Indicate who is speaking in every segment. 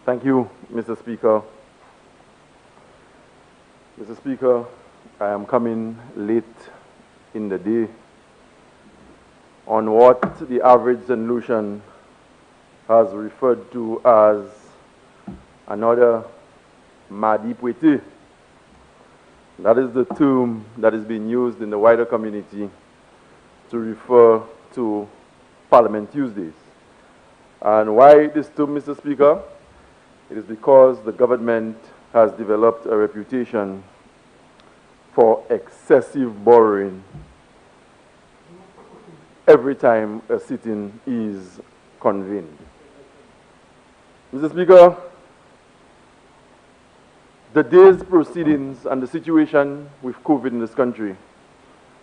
Speaker 1: Thank you, Mr. Speaker. Mr. Speaker, I am coming late in the day on what the average St. Lucian has referred to as another Madi Pwete. That is the term that is being used in the wider community to refer to Parliament Tuesdays. And why this term, Mr. Speaker? It is because the government has developed a reputation for excessive borrowing every time a sitting is convened. Mr. Speaker, the day's proceedings and the situation with COVID in this country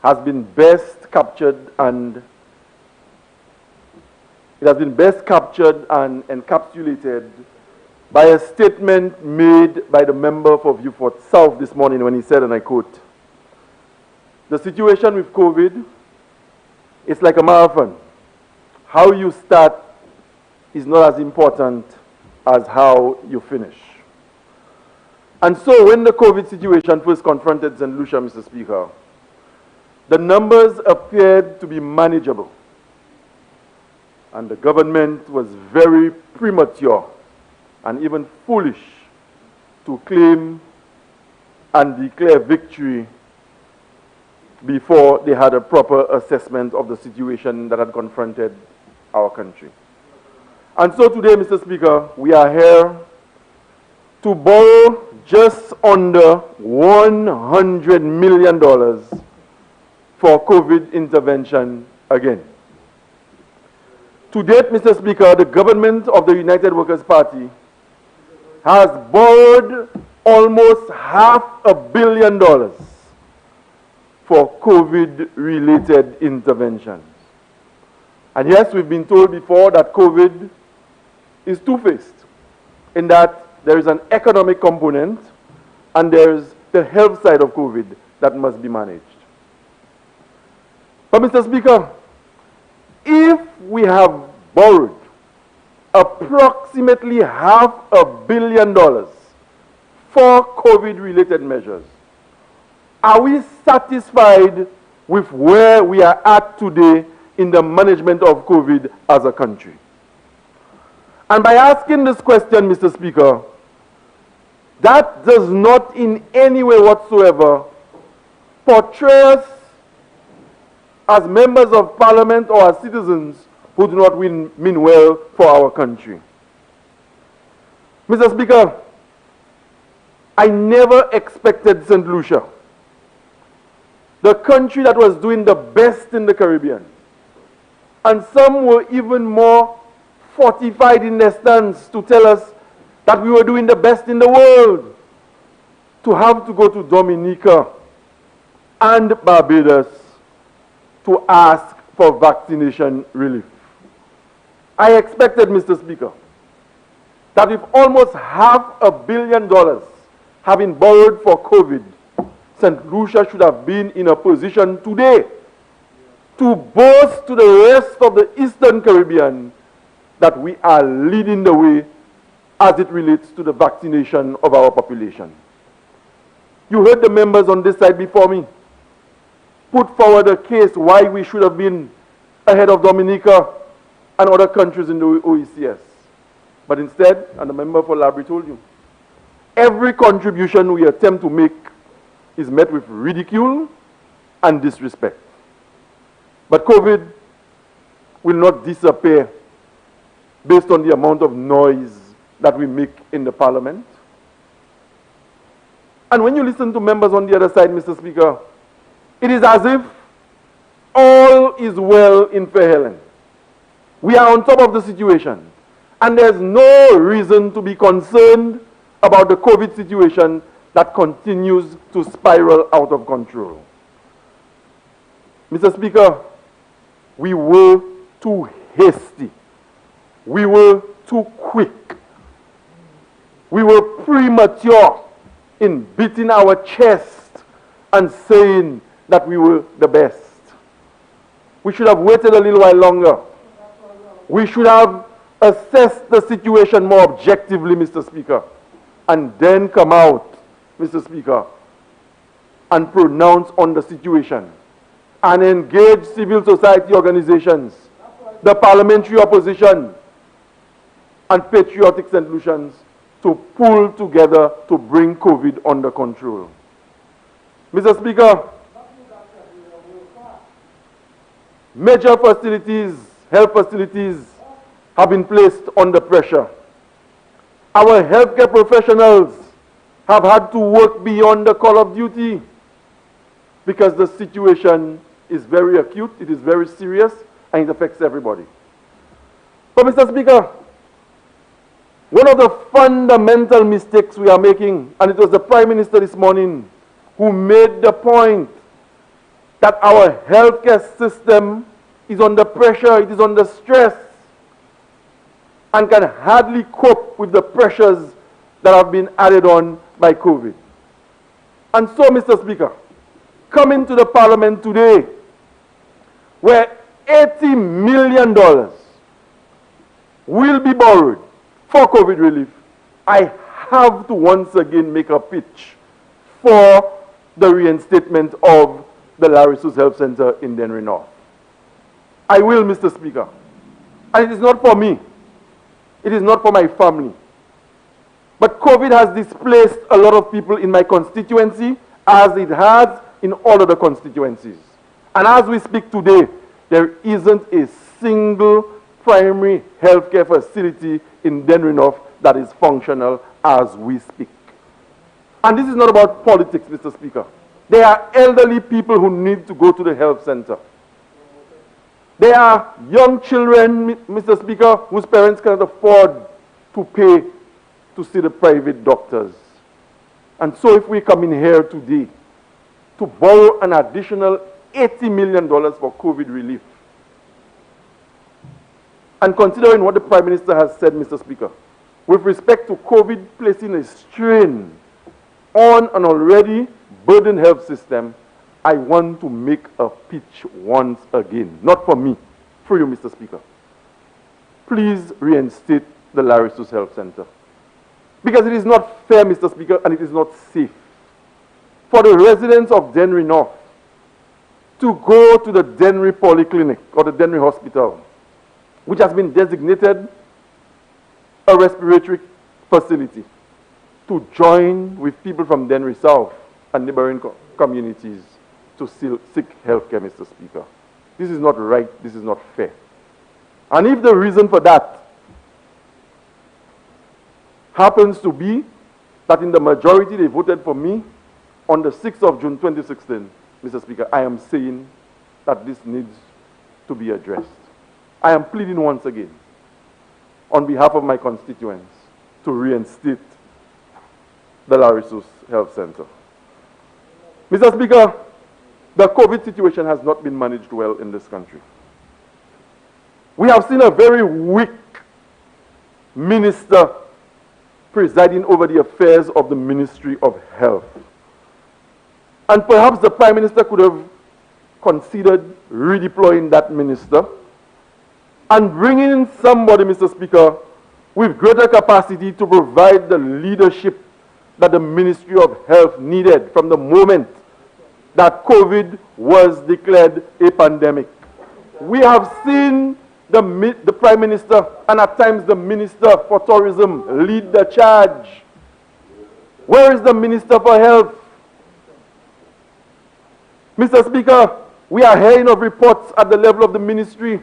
Speaker 1: has been best captured and encapsulated by a statement made by the member for Vieux-Fort South this morning when he said, and I quote, "The situation with COVID is like a marathon. How you start is not as important as how you finish." And so when the COVID situation first confronted St. Lucia, Mr. Speaker, the numbers appeared to be manageable. And the government was very premature and even foolish to claim and declare victory before they had a proper assessment of the situation that had confronted our country. And so today, Mr. Speaker, we are here to borrow just under $100 million for COVID intervention again. To date, Mr. Speaker, the government of the United Workers' Party has borrowed almost $500 million for COVID-related interventions. And yes, we've been told before that COVID is two-faced, in that there is an economic component and there is the health side of COVID that must be managed. But Mr. Speaker, if we have borrowed approximately $500 million for COVID-related measures, are we satisfied with where we are at today in the management of COVID as a country? And by asking this question, Mr. Speaker, that does not in any way whatsoever portray us as members of parliament or as citizens who do not mean well for our country. Mr. Speaker, I never expected St. Lucia, the country that was doing the best in the Caribbean, and some were even more fortified in their stance to tell us that we were doing the best in the world, to have to go to Dominica and Barbados to ask for vaccination relief. I expected, Mr. Speaker, that with almost $500 million having borrowed for COVID, St. Lucia should have been in a position today to boast to the rest of the Eastern Caribbean that we are leading the way as it relates to the vaccination of our population. You heard the members on this side before me put forward a case why we should have been ahead of Dominica and other countries in the OECS. But instead, and the member for Labrie told you, every contribution we attempt to make is met with ridicule and disrespect. But COVID will not disappear based on the amount of noise that we make in the parliament. And when you listen to members on the other side, Mr. Speaker, it is as if all is well in Fair Helen. We are on top of the situation, and there's no reason to be concerned about the COVID situation that continues to spiral out of control. Mr. Speaker, we were too hasty. We were too quick. We were premature in beating our chest and saying that we were the best. We should have waited a little while longer. We should have assess the situation more objectively, Mr. Speaker, and then come out, Mr. Speaker, and pronounce on the situation and engage civil society organizations, the parliamentary opposition, and patriotic St. Lucians to pull together to bring COVID under control. Mr. Speaker, major facilities, health facilities, have been placed under pressure. Our healthcare professionals have had to work beyond the call of duty because the situation is very acute, it is very serious, and it affects everybody. But Mr. Speaker, one of the fundamental mistakes we are making, and it was the Prime Minister this morning who made the point that our healthcare system is under pressure, it is under stress, and can hardly cope with the pressures that have been added on by COVID. And so, Mr. Speaker, coming to the Parliament today, where $80 million will be borrowed for COVID relief, I have to once again make a pitch for the reinstatement of the Larry Seuss Health Center in Dennery North. I will, Mr. Speaker. And it is not for me. It is not for my family. But COVID has displaced a lot of people in my constituency, as it has in all other constituencies. And as we speak today, there isn't a single primary healthcare facility in Dennery North that is functional as we speak. And this is not about politics, Mr. Speaker. There are elderly people who need to go to the health center. There are young children, Mr. Speaker, whose parents cannot afford to pay to see the private doctors. And so if we come in here today to borrow an additional $80 million for COVID relief, and considering what the Prime Minister has said, Mr. Speaker, with respect to COVID placing a strain on an already burdened health system, I want to make a pitch once again. Not for me, for you, Mr. Speaker. Please reinstate the Larry Seuss Health Center. Because it is not fair, Mr. Speaker, and it is not safe for the residents of Dennery North to go to the Dennery Polyclinic or the Dennery Hospital, which has been designated a respiratory facility, to join with people from Dennery South and neighboring communities to seek health care, Mr. Speaker. This is not right, this is not fair. And if the reason for that happens to be that in the majority they voted for me on the 6th of June 2016, Mr. Speaker, I am saying that this needs to be addressed. I am pleading once again on behalf of my constituents to reinstate the Larry Seuss Health Center. Mr. Speaker, the COVID situation has not been managed well in this country. We have seen a very weak minister presiding over the affairs of the Ministry of Health. And perhaps the Prime Minister could have considered redeploying that minister and bringing in somebody, Mr. Speaker, with greater capacity to provide the leadership that the Ministry of Health needed from the moment that COVID was declared a pandemic. We have seen the Prime Minister and at times the Minister for Tourism lead the charge. Where is the Minister for Health? Mr. Speaker, we are hearing of reports at the level of the ministry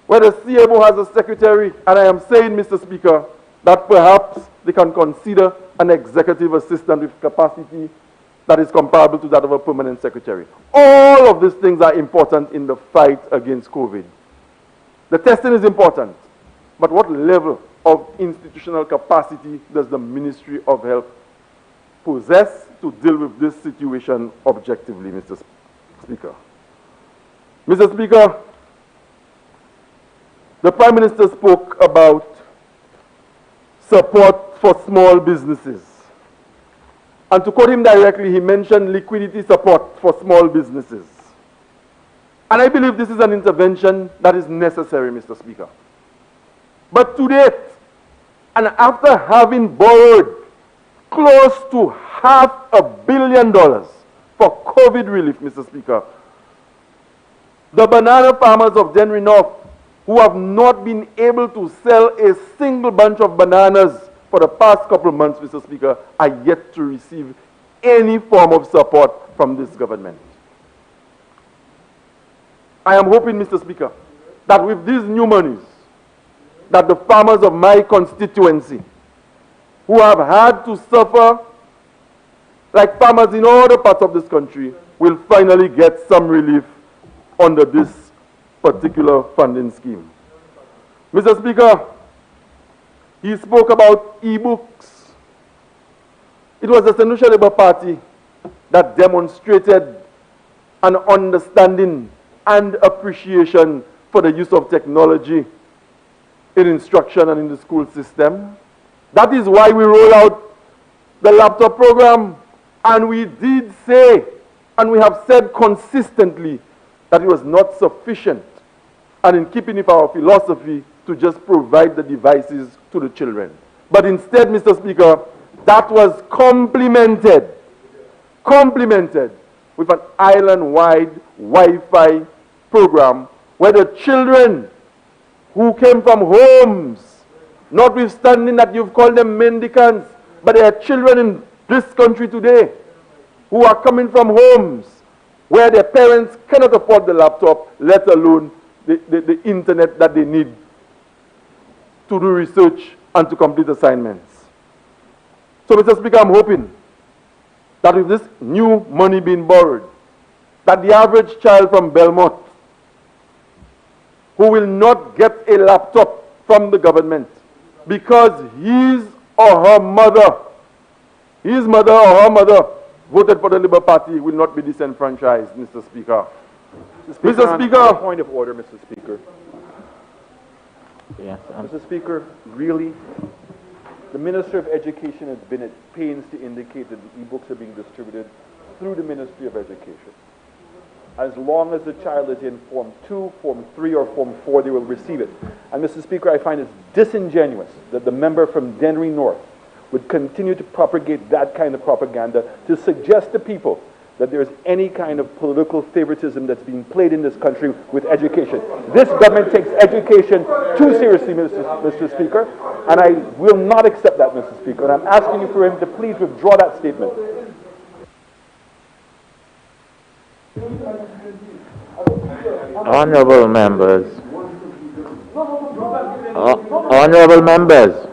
Speaker 1: where the CMO has a secretary, and I am saying, Mr. Speaker, that perhaps they can consider an executive assistant with capacity that is comparable to that of a permanent secretary. All of these things are important in the fight against COVID. The testing is important, but what level of institutional capacity does the Ministry of Health possess to deal with this situation objectively, Mr. Speaker? Mr. Speaker, the Prime Minister spoke about support for small businesses. And to quote him directly, he mentioned liquidity support for small businesses. And I believe this is an intervention that is necessary, Mr. Speaker. But to date, and after having borrowed close to $500 million for COVID relief, Mr. Speaker, the banana farmers of Dennery North, who have not been able to sell a single bunch of bananas for the past couple of months, Mr. Speaker, are yet to receive any form of support from this government. I am hoping, Mr. Speaker, that with these new monies, that the farmers of my constituency, who have had to suffer like farmers in other parts of this country, will finally get some relief under this particular funding scheme. Mr. Speaker, he spoke about e-books. It was the St. Lucia Labour Party that demonstrated an understanding and appreciation for the use of technology in instruction and in the school system. That is why we roll out the laptop program, and we did say, and we have said consistently, that it was not sufficient and in keeping with our philosophy to just provide the devices to the children. But instead, Mr. Speaker, that was complemented with an island-wide Wi-Fi program where the children who came from homes, notwithstanding that you've called them mendicants, but there are children in this country today who are coming from homes where their parents cannot afford the laptop, let alone the internet that they need to do research and to complete assignments. So, Mr. Speaker, I'm hoping that with this new money being borrowed, that the average child from Belmont who will not get a laptop from the government because his or her mother, voted for the Labour Party will not be disenfranchised, Mr. Speaker. Mr. Speaker.
Speaker 2: Point of order, Mr. Speaker.
Speaker 3: Yes,
Speaker 2: Mr. Speaker, really, the Minister of Education has been at pains to indicate that the e-books are being distributed through the Ministry of Education. As long as the child is in Form 2, Form 3, or Form 4, they will receive it. And Mr. Speaker, I find it disingenuous that the member from Dennery North would continue to propagate that kind of propaganda to suggest to people that there's any kind of political favoritism that's being played in this country with education. This government takes education too seriously, Mr. Speaker, and I will not accept that, Mr. Speaker, and I'm asking you for him to please withdraw that statement.
Speaker 3: Honorable members, honorable members,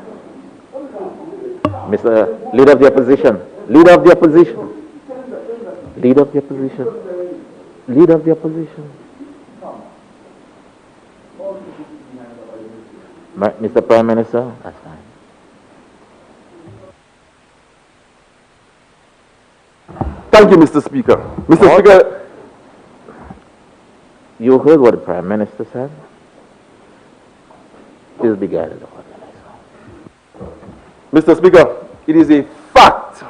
Speaker 3: Mr. Leader of the Opposition, Leader of the Opposition, Leader of the Opposition, Leader of the Opposition. Mr. Prime Minister, that's fine.
Speaker 1: Thank you, Mr. Speaker. Mr. Speaker,
Speaker 3: you heard what the Prime Minister said? Please be guided.
Speaker 1: Mr. Speaker, it is a fact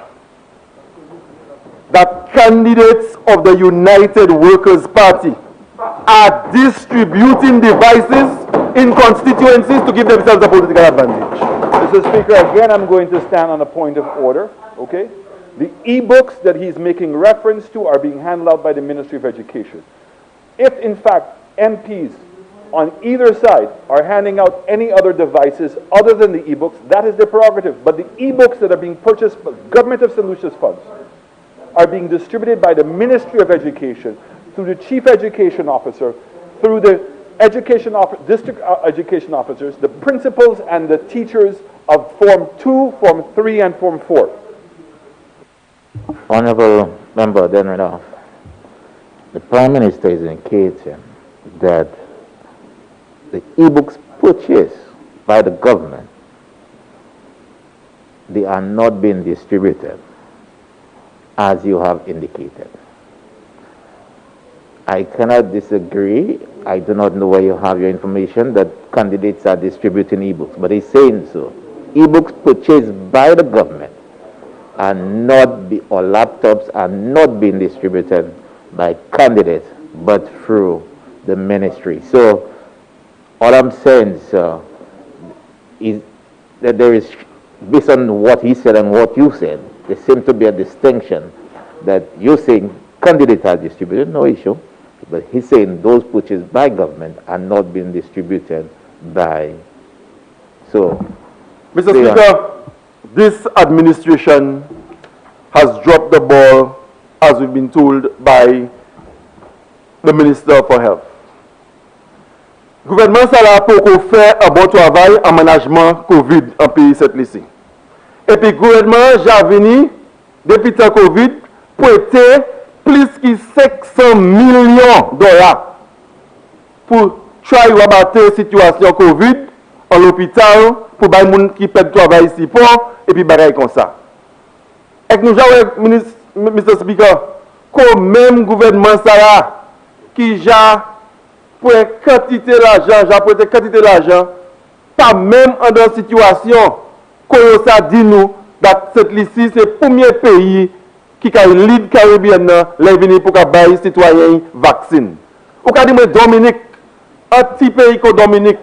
Speaker 1: that candidates of the United Workers' Party are distributing devices in constituencies to give themselves a political advantage.
Speaker 2: Mr. Speaker, again, I'm going to stand on a point of order, okay? The e-books that he's making reference to are being handled out by the Ministry of Education. If, in fact, MPs on either side are handing out any other devices other than the e-books, that is their prerogative. But the e-books that are being purchased by the Government of St. Lucia's funds are being distributed by the Ministry of Education through the Chief Education Officer, through the district education officers, the principals and the teachers of Form 2, Form 3, and Form 4.
Speaker 3: Honorable Member Denrinoff, the Prime Minister is indicating that the e-books purchased by the government, they are not being distributed as you have indicated. I cannot disagree. I do not know where you have your information that candidates are distributing e-books, but he's saying so. E-books purchased by the government are or laptops are not being distributed by candidates, but through the ministry. So all I'm saying, sir, is that there is, based on what he said and what you said, there seems to be a distinction that you're saying candidates are distributed, no issue, but he's saying those purchased by government are not being distributed by. So,
Speaker 1: Mr. Speaker, this administration has dropped the ball, as we've been told by the Minister for Health. Gouvernement sa la poko fè un bon travail en management COVID en pays cette lycée. Et puis gouvernement Javini, depuis le COVID, prêté plus que 500 millions de dollars pour try to abattre la situation COVID en l'hôpital pour les gens qui perdent travail ici pour et puis bagaille comme ça. Et nous avons, Mr. Speaker, comme même gouvernement ça là, qui a pour quantité d'argent, pas même en dans situation que ça dit nous, cette liste c'est le premier pays qui a une lead caribéenne les venir pour bailler citoyens vaccine. Ou ka dit moi Dominique, un petit pays comme Dominique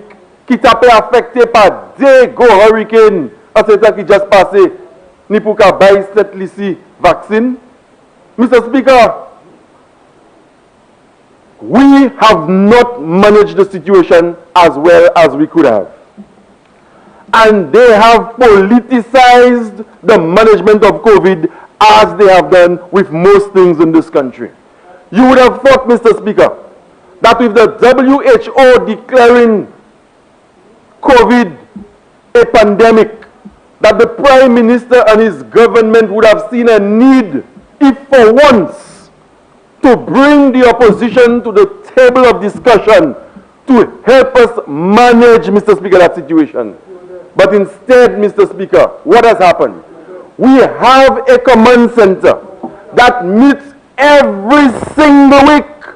Speaker 1: qui t'a été affecté par deux gros hurricanes en ce temps qui juste passé, ni pour bailler cette liste vaccine. Mr. Speaker, we have not managed the situation as well as we could have. And they have politicized the management of COVID as they have done with most things in this country. You would have thought, Mr. Speaker, that with the WHO declaring COVID a pandemic, that the Prime Minister and his government would have seen a need, if for once, to bring the opposition to the table of discussion to help us manage, Mr. Speaker, that situation. But instead, Mr. Speaker, what has happened? We have a command center that meets every single week,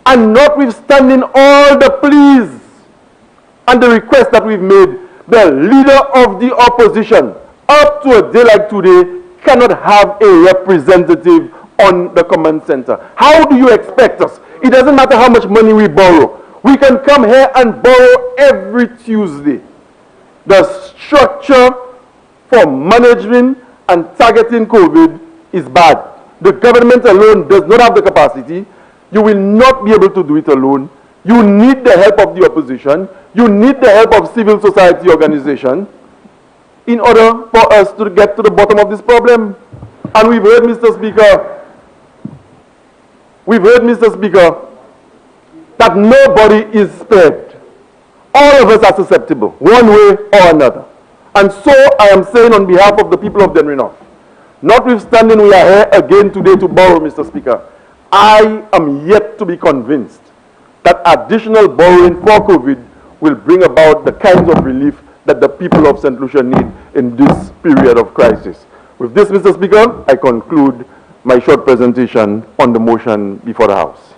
Speaker 1: and notwithstanding all the pleas and the requests that we've made, the leader of the opposition, up to a day like today, cannot have a representative on the command center. How do you expect us? It doesn't matter how much money we borrow. We can come here and borrow every Tuesday. The structure for managing and targeting COVID is bad. The government alone does not have the capacity. You will not be able to do it alone. You need the help of the opposition. You need the help of civil society organizations in order for us to get to the bottom of this problem. And we've heard, Mr. Speaker, that nobody is spared. All of us are susceptible, one way or another. And so I am saying on behalf of the people of Denry North, notwithstanding we are here again today to borrow, Mr. Speaker, I am yet to be convinced that additional borrowing for COVID will bring about the kinds of relief that the people of St. Lucia need in this period of crisis. With this, Mr. Speaker, I conclude my short presentation on the motion before the House.